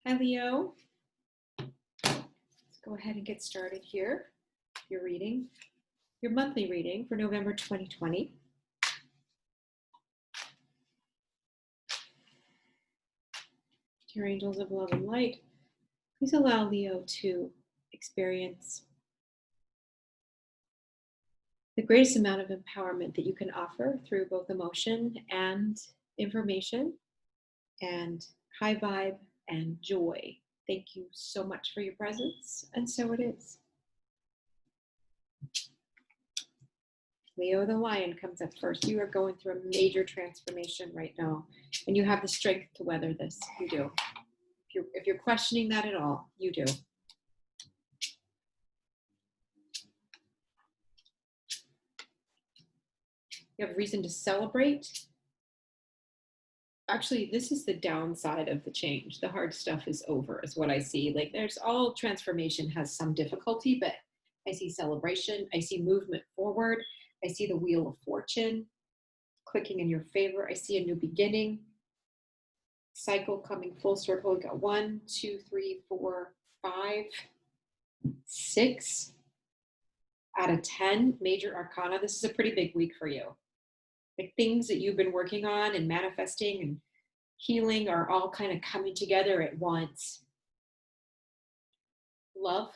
Hi, Leo. Let's go ahead and get started here. Your reading, your monthly reading for November 2020. Dear angels of love and light, please allow Leo to experience the greatest amount of empowerment that you can offer through both emotion and information and high vibe and joy. Thank you so much for your presence, and so it is. Leo the lion comes up first. You are going through a major transformation right now, and you have the strength to weather this. You do. If you're questioning that at all, you do. You have reason to celebrate. Actually, this is the downside of the change. The hard stuff is over, is what I see. Like, there's all transformation has some difficulty, but I see celebration. I see movement forward. I see the wheel of fortune clicking in your favor. I see a new beginning. Cycle coming full circle. We got 1, 2, 3, 4, 5, 6 out of 10 major arcana. This is a pretty big week for you. Like, things that you've been working on and manifesting and healing are all kind of coming together at once. Love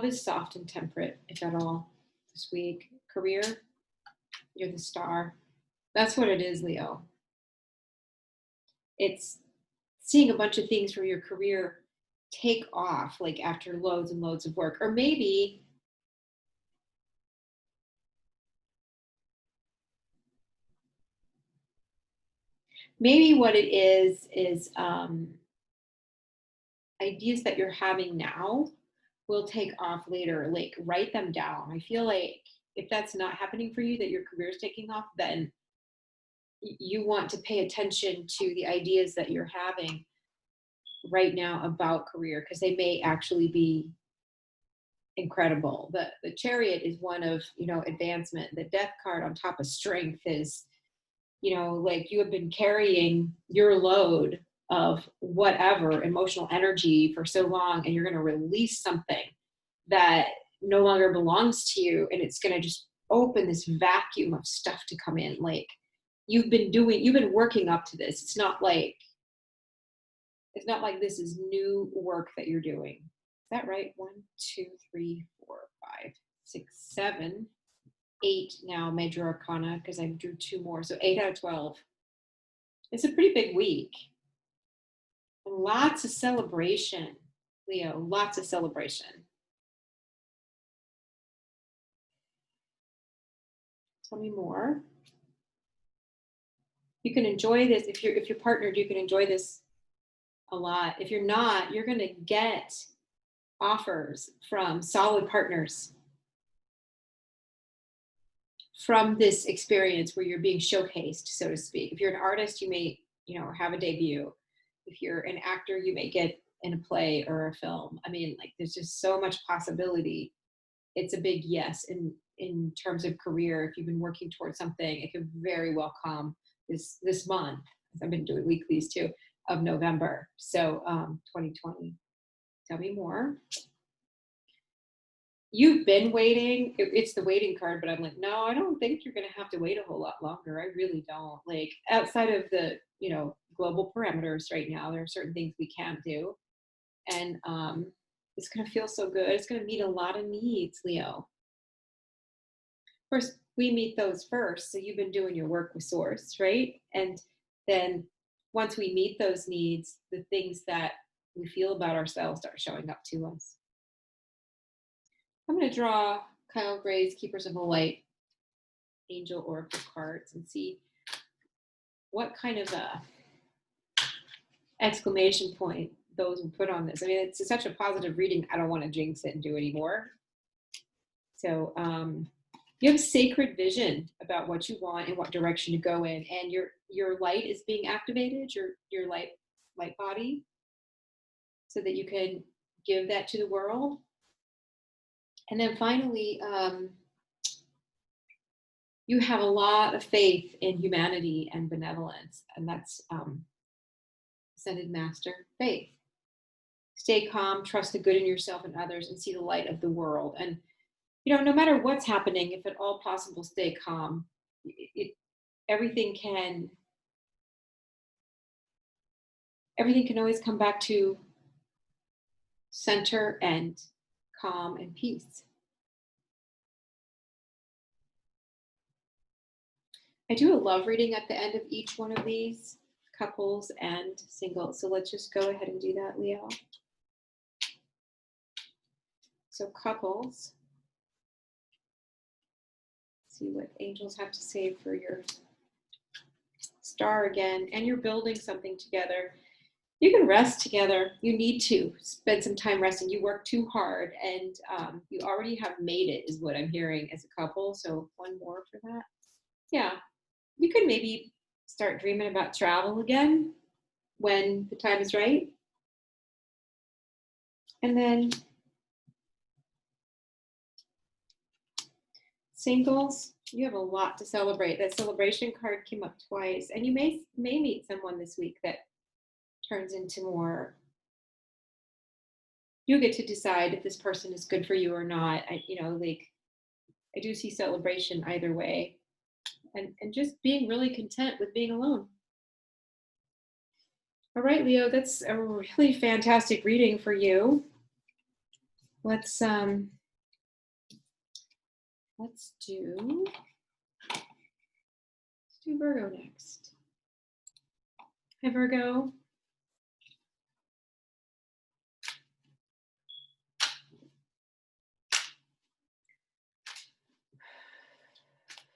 is soft and temperate, if at all, this week. Career, you're the star. That's what it is, Leo. It's seeing a bunch of things from your career take off, like after loads and loads of work. Or maybe what it is ideas that you're having now will take off later. Like, write them down. I feel like if that's not happening for you, that your career is taking off, then you want to pay attention to the ideas that you're having right now about career, because they may actually be incredible. The Chariot is one of, advancement. The Death card on top of strength is, like, you have been carrying your load of whatever emotional energy for so long, and you're going to release something that no longer belongs to you, and it's going to just open this vacuum of stuff to come in. Like, you've been working up to this. It's not like this is new work that you're doing. Is that right? 1, 2, 3, 4, 5, 6, 7, 8 now major arcana, because I drew 2 more, so 8 out of 12. It's a pretty big week. And lots of celebration, Leo, lots of celebration. Tell me more. You can enjoy this. If you're partnered, you can enjoy this a lot. If you're not, you're going to get offers from solid partners from this experience where you're being showcased, so to speak. If you're an artist, you may, have a debut. If you're an actor, you may get in a play or a film. I mean, like, there's just so much possibility. It's a big yes in terms of career. If you've been working towards something, it could very well come this month. I've been doing weeklies too, of November. So 2020. Tell me more. You've been waiting. It's the waiting card, but I'm like, no, I don't think you're going to have to wait a whole lot longer. I really don't. Like, outside of the, global parameters right now, there are certain things we can't do. And it's going to feel so good. It's going to meet a lot of needs, Leo. Of course, we meet those first. So you've been doing your work with Source, right? And then once we meet those needs, the things that we feel about ourselves start showing up to us. I'm going to draw Kyle Gray's Keepers of the Light Angel Oracle cards and see what kind of a exclamation point those will put on this. I mean, it's such a positive reading. I don't want to jinx it and do any more. So you have sacred vision about what you want and what direction to go in, and your light is being activated, your light body, so that you can give that to the world. And then finally, you have a lot of faith in humanity and benevolence, and that's Ascended Master, Faith. Stay calm, trust the good in yourself and others, and see the light of the world. And, no matter what's happening, if at all possible, stay calm. Everything can always come back to center and calm and peace. I do a love reading at the end of each one of these, couples and singles. So let's just go ahead and do that, Leo. So couples, see what angels have to say for your star again. And you're building something together. You can rest together. You need to spend some time resting. You work too hard, and you already have made it, is what I'm hearing as a couple. So one more for that. Yeah, you could maybe start dreaming about travel again when the time is right. And then singles, you have a lot to celebrate. That celebration card came up twice, and you may meet someone this week that turns into more. You get to decide if this person is good for you or not. I do see celebration either way, and just being really content with being alone. All right, Leo, that's a really fantastic reading for you. Let's do Virgo next. Hi, Virgo.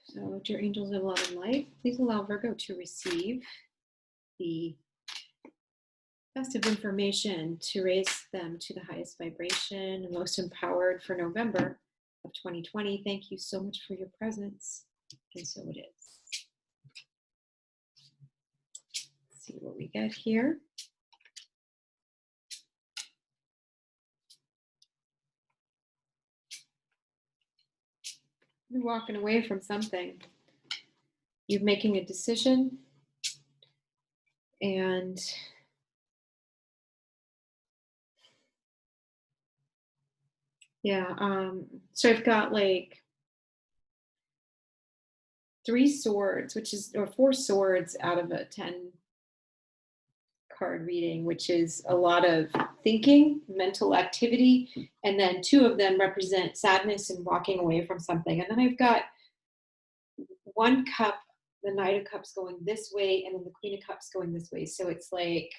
So, dear angels of love and light, please allow Virgo to receive the best of information to raise them to the highest vibration and most empowered for November of 2020. Thank you so much for your presence. And so it is. Let's see what we get here. You're walking away from something. You're making a decision, and so I've got like 3 swords, or 4 swords out of a 10 card reading, which is a lot of thinking, mental activity, and then 2 of them represent sadness and walking away from something. And then I've got 1 cup, the Knight of Cups going this way, and then the Queen of Cups going this way. So it's like,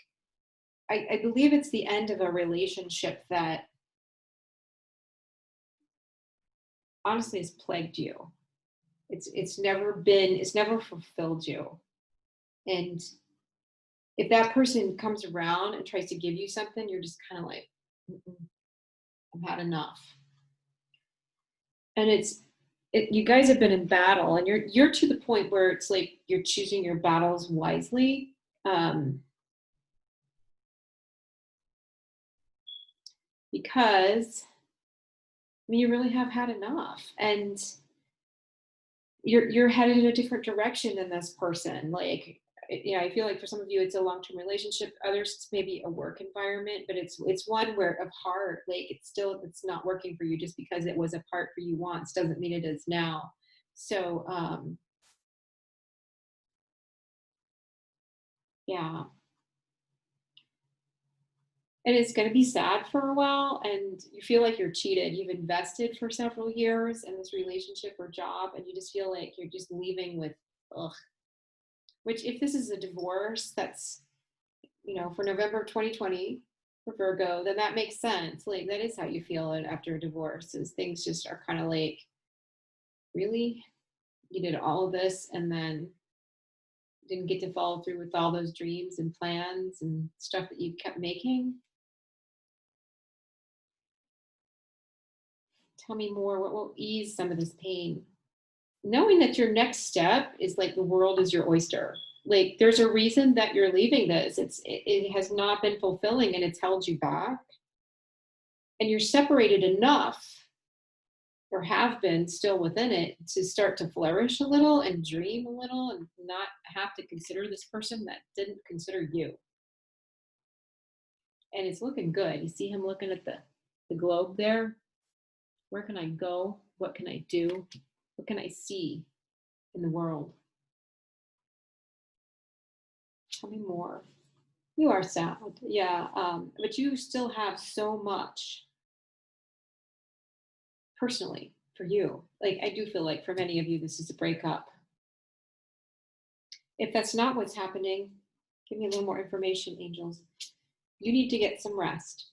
I believe it's the end of a relationship that honestly has plagued you. It's never fulfilled you. And if that person comes around and tries to give you something, you're just kind of like, I've had enough. And you guys have been in battle, and you're to the point where it's like you're choosing your battles wisely. Because you really have had enough, and you're headed in a different direction than this person. Like, I feel like for some of you it's a long-term relationship, others it's maybe a work environment, but it's one where of heart, like it's not working for you. Just because it was a part for you once doesn't mean it is now. So yeah. And it's going to be sad for a while, and you feel like you're cheated. You've invested for several years in this relationship or job, and you just feel like you're just leaving with ugh. Which, if this is a divorce, that's, for November 2020 for Virgo, then that makes sense. Like, that is how you feel after a divorce, is things just are kind of like, really? You did all of this and then didn't get to follow through with all those dreams and plans and stuff that you kept making? Tell me more. What will ease some of this pain? Knowing that your next step is like the world is your oyster. Like, there's a reason that you're leaving this. It has not been fulfilling, and it's held you back. And you're separated enough, or have been still within it, to start to flourish a little and dream a little, and not have to consider this person that didn't consider you. And it's looking good. You see him looking at the globe there? Where can I go? What can I do? What can I see in the world? Tell me more. You are sad. Yeah. But you still have so much personally for you. Like, I do feel like for many of you, this is a breakup. If that's not what's happening, give me a little more information, angels. You need to get some rest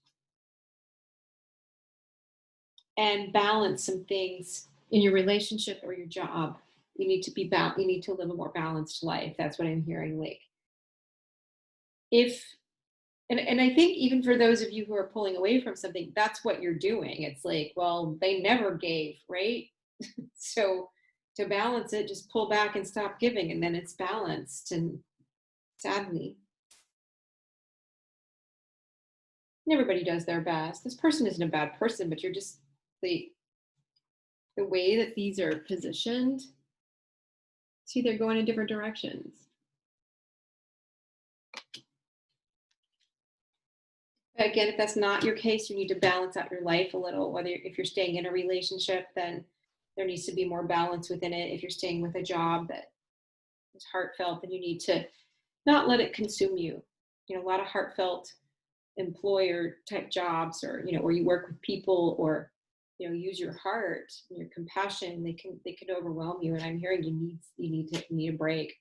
and balance some things in your relationship or your job. You need to be you need to live a more balanced life. That's what I'm hearing. Like, if and I think even for those of you who are pulling away from something, that's what you're doing. It's like, well, they never gave, right? So to balance it, just pull back and stop giving, and then it's balanced. And sadly, and everybody does their best. This person isn't a bad person, but you're just the way that these are positioned. See, they're going in different directions. Again, if that's not your case, you need to balance out your life a little. Whether if you're staying in a relationship, then there needs to be more balance within it. If you're staying with a job that is heartfelt, then you need to not let it consume you. You know, a lot of heartfelt employer type jobs, or where you work with people, or use your heart and your compassion. They can overwhelm you, and I'm hearing you need a break.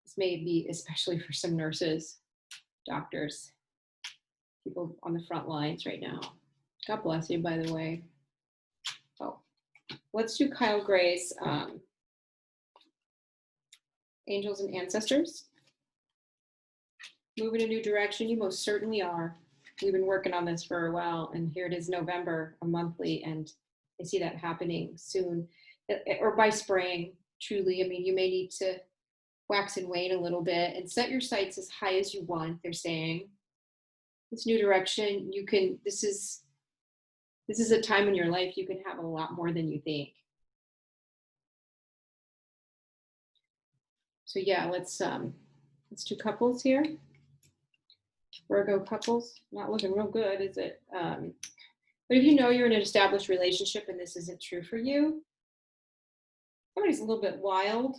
This may be especially for some nurses, doctors, people on the front lines right now. God bless you, by the way. Oh, let's do Kyle Gray's Angels and Ancestors. Moving a new direction, you most certainly are. We've been working on this for a while, and here it is, November, a monthly, and I see that happening soon, or by spring, truly. I mean, you may need to wax and wane a little bit and set your sights as high as you want, they're saying. This new direction, this is a time in your life you can have a lot more than you think. So yeah, let's do couples here. Virgo couples, not looking real good, is it? But if you know you're in an established relationship and this isn't true for you, somebody's a little bit wild.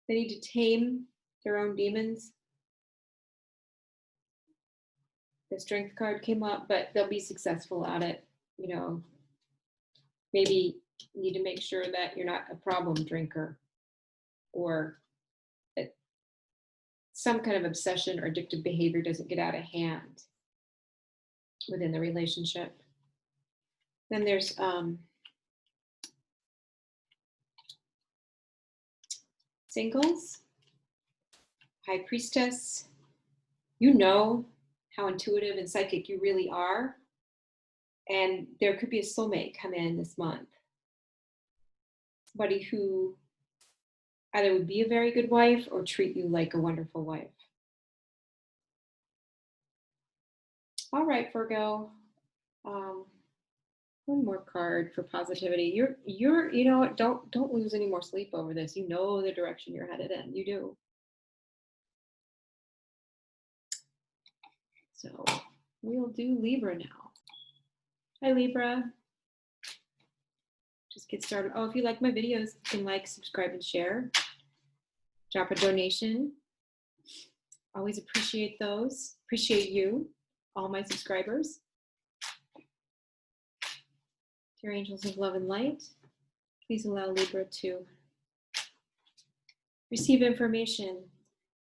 They need to tame their own demons. The Strength card came up, but they'll be successful at it. Maybe you need to make sure that you're not a problem drinker, or that some kind of obsession or addictive behavior doesn't get out of hand within the relationship. Then there's singles, High Priestess. You know how intuitive and psychic you really are, and there could be a soulmate come in this month. Somebody who either would be a very good wife or treat you like a wonderful wife. All right, Virgo. One more card for positivity. You're don't lose any more sleep over this. You know the direction you're headed in. You do. So we'll do Libra now. Hi, Libra. Just get started. Oh, if you like my videos, you can like, subscribe, and share. Drop a donation. Always appreciate those. Appreciate you, all my subscribers. Dear angels of love and light, please allow Libra to receive information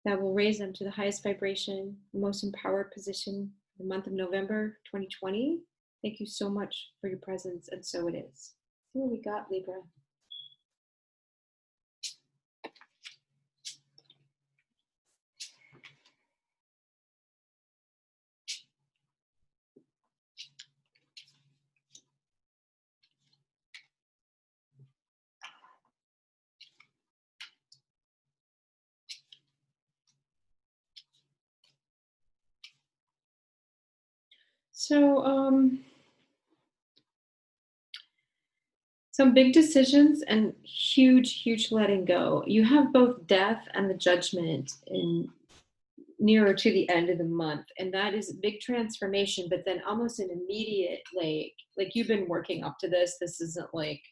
that will raise them to the highest vibration, the most empowered position for the month of November 2020. Thank you so much for your presence, and so it is. See what we got, Libra. So, some big decisions and huge letting go. You have both death and the judgment in nearer to the end of the month, and that is a big transformation, but then almost an immediate, like you've been working up to this. This isn't like,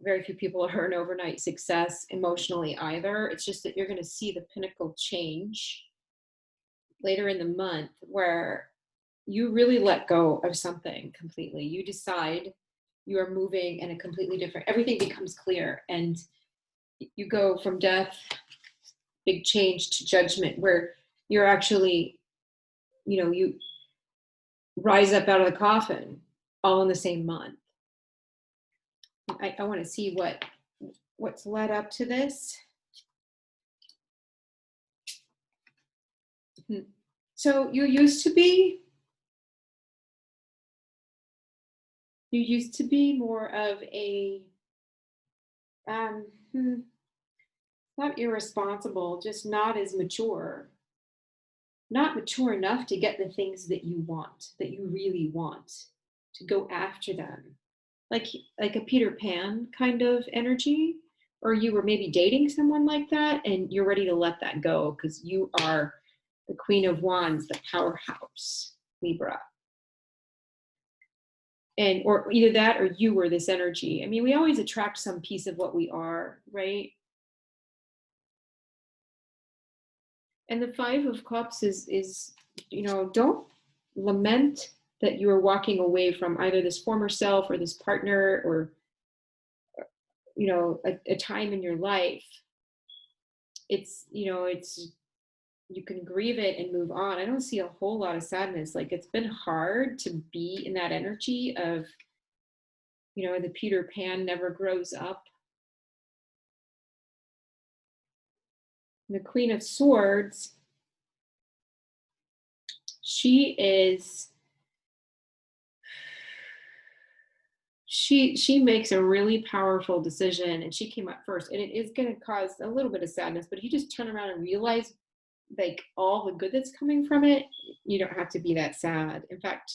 very few people are an overnight success emotionally either. It's just that you're going to see the pinnacle change later in the month where you really let go of something completely. You decide you are moving in a completely different, everything becomes clear, and you go from death, big change, to judgment, where you're actually, you rise up out of the coffin all in the same month. I want to see what's led up to this. So you used to be more of a not irresponsible, just not as mature, not mature enough to get the things that you want, that you really want, to go after them, like a Peter Pan kind of energy. Or you were maybe dating someone like that and you're ready to let that go because you are the Queen of Wands, the powerhouse, Libra. And or either that or you were this energy. I mean, we always attract some piece of what we are, right? And the Five of Cups is don't lament that you are walking away from either this former self or this partner or a time in your life. It's you can grieve it and move on. I don't see a whole lot of sadness. Like, it's been hard to be in that energy of the Peter Pan never grows up. The Queen of Swords, she makes a really powerful decision, and she came up first, and it is going to cause a little bit of sadness, but if you just turn around and realize like all the good that's coming from it, you don't have to be that sad. In fact,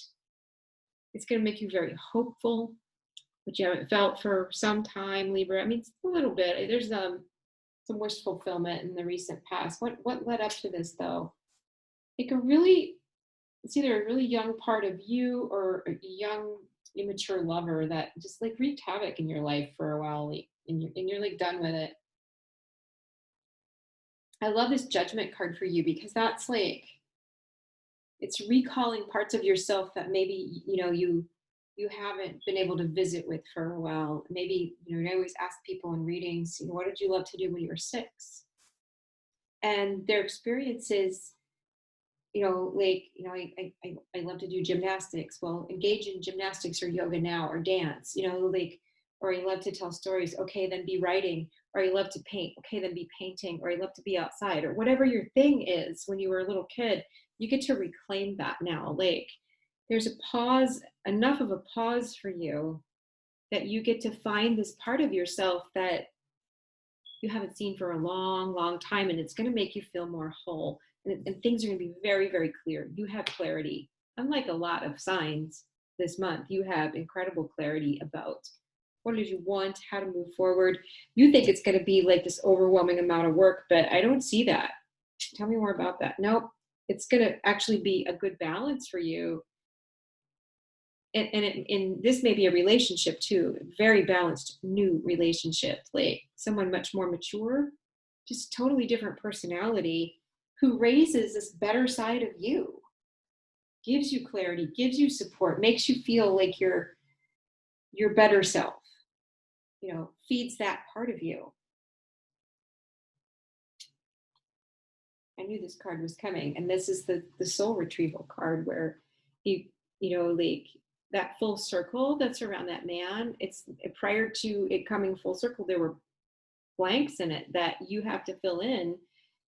it's going to make you very hopeful, which you haven't felt for some time, Libra. I mean, it's a little bit. There's some wish fulfillment in the recent past. What led up to this, though? It's either a really young part of you or a young immature lover that just like wreaked havoc in your life for a while, and you're like done with it. I love this Judgment card for you because that's like, it's recalling parts of yourself that maybe you haven't been able to visit with for a while. Maybe I always ask people in readings, what did you love to do when you were 6? And their experiences, I love to do gymnastics. Well, engage in gymnastics or yoga now, or dance, or you love to tell stories. Okay, then be writing. Or you love to paint. Okay, then be painting. Or you love to be outside, or whatever your thing is when you were a little kid. You get to reclaim that now. Like, there's a pause, enough of a pause for you that you get to find this part of yourself that you haven't seen for a long, long time. And it's going to make you feel more whole. And things are going to be very, very clear. You have clarity. Unlike a lot of signs this month, you have incredible clarity about what did you want, how to move forward. You think it's going to be like this overwhelming amount of work, but I don't see that. Tell me more about that. Nope. It's going to actually be a good balance for you. And this may be a relationship too, very balanced new relationship, like someone much more mature, just totally different personality, who raises this better side of you, gives you clarity, gives you support, makes you feel like your better self, feeds that part of you. I knew this card was coming, and this is the soul retrieval card, where like that full circle that's around that man. It's prior to it coming full circle, there were blanks in it that you have to fill in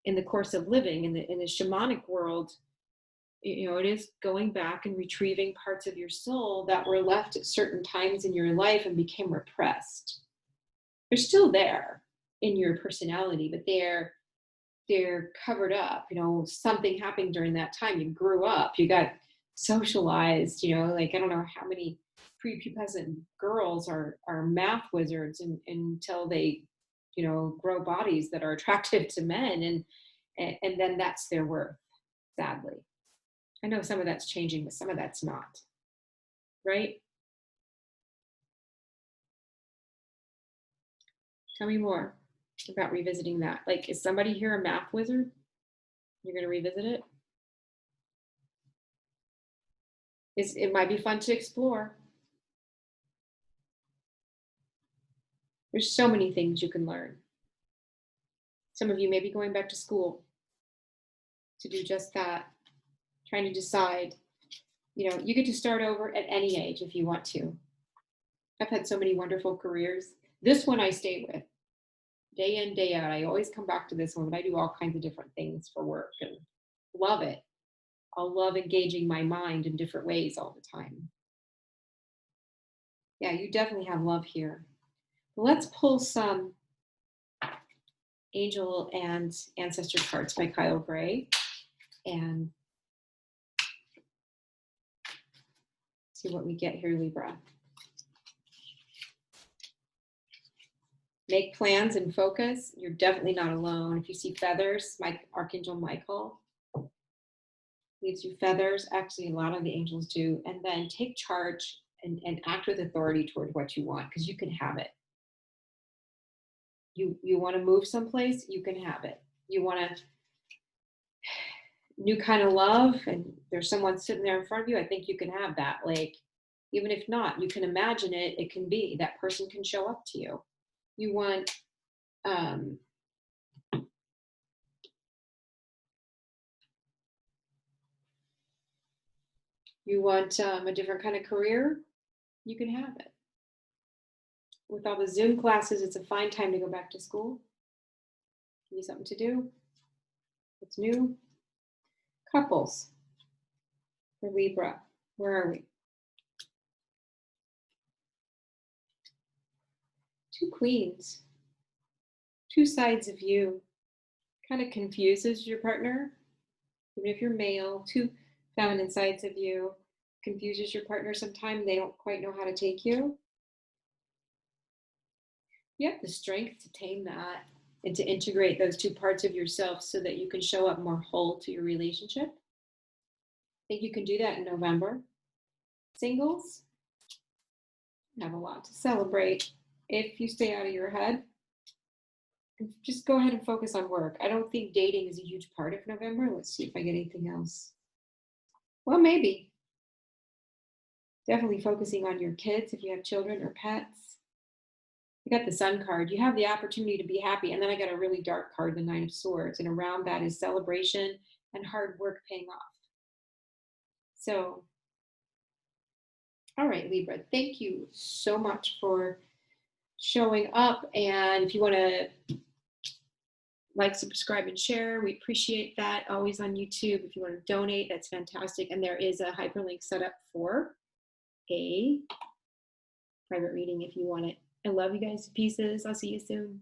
the course of living in the shamanic world. It is going back and retrieving parts of your soul that were left at certain times in your life and became repressed. They're still there in your personality, but they're covered up. Something happened during that time. You grew up, you got socialized, like I don't know how many prepubescent girls are math wizards until they grow bodies that are attractive to men. And And then that's their worth, sadly. I know some of that's changing, but some of that's not. Right? Tell me more about revisiting that. Like, is somebody here a math wizard? You're going to revisit it? It might be fun to explore. There's so many things you can learn. Some of you may be going back to school to do just that, trying to decide. You know, you get to start over at any age if you want to. I've had so many wonderful careers. This one I stay with day in, day out. I always come back to this one, but I do all kinds of different things for work and love it. I'll love engaging my mind in different ways all the time. Yeah, you definitely have love here. Let's pull some Angel and Ancestor cards by Kyle Gray and see what we get here, Libra. Make plans and focus. You're definitely not alone. If you see feathers, Archangel Michael leaves you feathers. Actually, a lot of the angels do. And then take charge and act with authority toward what you want, because you can have it. You want to move someplace, you can have it. You want a new kind of love, and there's someone sitting there in front of you, I think you can have that. Like, even if not, you can imagine it. It can be. That person can show up to you. You want a different kind of career, you can have it. With all the Zoom classes, it's a fine time to go back to school. Give you something to do. What's new? Couples for Libra. Where are we? Two queens. Two sides of you. Kind of confuses your partner. Even if you're male, two feminine sides of you. Confuses your partner sometimes. They don't quite know how to take you. You have the strength to tame that and to integrate those two parts of yourself so that you can show up more whole to your relationship. I think you can do that in November. Singles have a lot to celebrate if you stay out of your head. Just go ahead and focus on work. I don't think dating is a huge part of November. Let's see if I get anything else. Well, maybe. Definitely focusing on your kids if you have children or pets. You got the Sun card. You have the opportunity to be happy. And then I got a really dark card, the Nine of Swords. And around that is celebration and hard work paying off. So, all right, Libra, thank you so much for showing up. And if you want to like, subscribe, and share, we appreciate that. Always on YouTube. If you want to donate, that's fantastic. And there is a hyperlink set up for a private reading if you want it. I love you guys to pieces. I'll see you soon.